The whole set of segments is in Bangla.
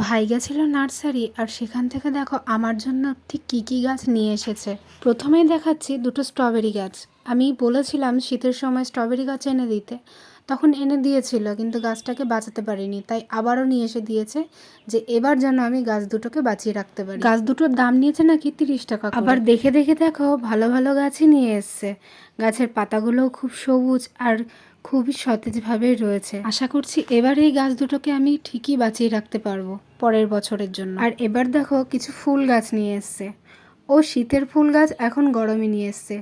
ভাই গেছিল নার্সারি আর সেখান থেকে দেখো আমার জন্য ঠিক কী কী গাছ নিয়ে এসেছে। প্রথমেই দেখাচ্ছি দুটো স্ট্রবেরি গাছ। আমি বলেছিলাম শীতের সময় স্ট্রবেরি গাছ এনে দিতে, তখন এনে দিয়েছিল কিন্তু গাছটাকে বাঁচাতে পারিনি, তাই আবারও নিয়ে এসে দিয়েছে যে এবার যেন আমি গাছ দুটোকে বাঁচিয়ে রাখতে পারি। গাছ দুটোর দাম নিয়েছে নাকি 30 টাকা। আবার দেখে দেখে দেখো ভালো ভালো গাছই নিয়ে এসছে। গাছের পাতাগুলোও খুব সবুজ আর খুবই সতেজভাবে রয়েছে। আশা করছি এবার এই গাছ দুটোকে আমি ঠিকই বাঁচিয়ে রাখতে পারবো পরের বছরের জন্য। আর এবার দেখো কিছু ফুল গাছ নিয়ে এসছে। ও শীতের ফুল গাছ এখন গরমে নিয়ে এসছে।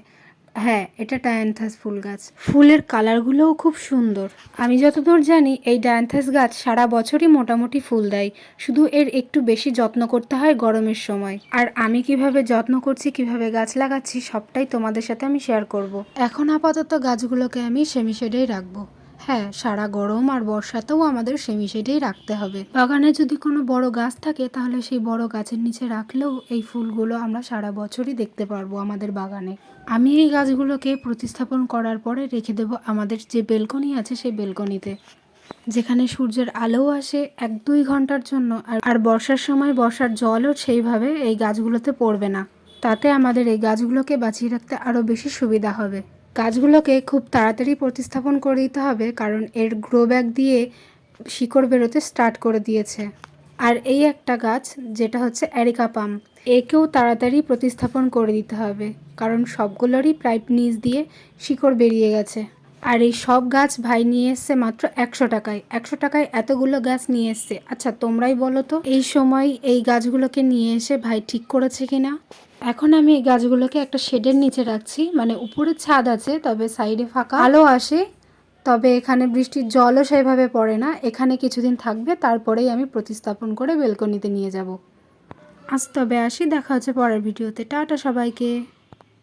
হ্যাঁ, এটা ডায়ান্থাস ফুল গাছ। ফুলের কালারগুলোও খুব সুন্দর। আমি যতদূর জানি এই ডায়ান্থাস গাছ সারা বছরই মোটামুটি ফুল দেয়, শুধু এর একটু বেশি যত্ন করতে হয় গরমের সময়। আর আমি কিভাবে যত্ন করছি, কিভাবে গাছ লাগাচ্ছি সবটাই তোমাদের সাথে আমি শেয়ার করব। এখন আপাতত গাছগুলোকে আমি সেমি শেডেই রাখবো। হ্যাঁ, সারা গরম আর বর্ষাতেও আমাদের সেমি শেডেই রাখতে হবে। বাগানে যদি কোনো বড় গাছ থাকে তাহলে সেই বড় গাছের নিচে রাখলেও এই ফুলগুলো আমরা সারা বছরই দেখতে পারবো আমাদের বাগানে। আমি এই গাছগুলোকে প্রতিস্থাপন করার পরে রেখে দেব আমাদের যে বেলকনি আছে সেই বেলকনিতে, যেখানে সূর্যের আলোও আসে 1-2 ঘন্টার জন্য। আর বর্ষার সময় বর্ষার জলও সেইভাবে এই গাছগুলোতে পড়বে না। তাতে আমাদের এই গাছগুলোকে বাঁচিয়ে রাখতে আরও বেশি সুবিধা হবে। গাছগুলোকে খুব তাড়াতাড়ি প্রতিস্থাপন করে দিতে হবে, কারণ এর গ্রো ব্যাগ দিয়ে শিকড় বেরোতে স্টার্ট করে দিয়েছে। আর এই একটা গাছ যেটা হচ্ছে অ্যারিকা পাম, একেও তাড়াতাড়ি প্রতিস্থাপন করে দিতে হবে, কারণ সবগুলোরই প্রায় নিচ দিয়ে শিকড় বেরিয়ে গেছে। আর এই সব গাছ ভাই নিয়ে এসছে মাত্র 100 টাকায়। 100 টাকায় এতগুলো গাছ নিয়ে এসছে। আচ্ছা তোমরাই বলো তো এই সময় এই গাছগুলোকে নিয়ে এসে ভাই ঠিক করেছে কিনা। এখন আমি এই গাছগুলোকে একটা শেডের নিচে রাখছি, মানে উপরে ছাদ আছে তবে সাইডে ফাঁকা, আলো আসে, তবে এখানে বৃষ্টির জলও সেভাবে পড়ে না। এখানে কিছুদিন থাকবে, তারপরেই আমি প্রতিস্থাপন করে বেলকনিতে নিয়ে যাব। আজ তবে আসি, দেখা হচ্ছে পরের ভিডিওতে। টাটা সবাইকে।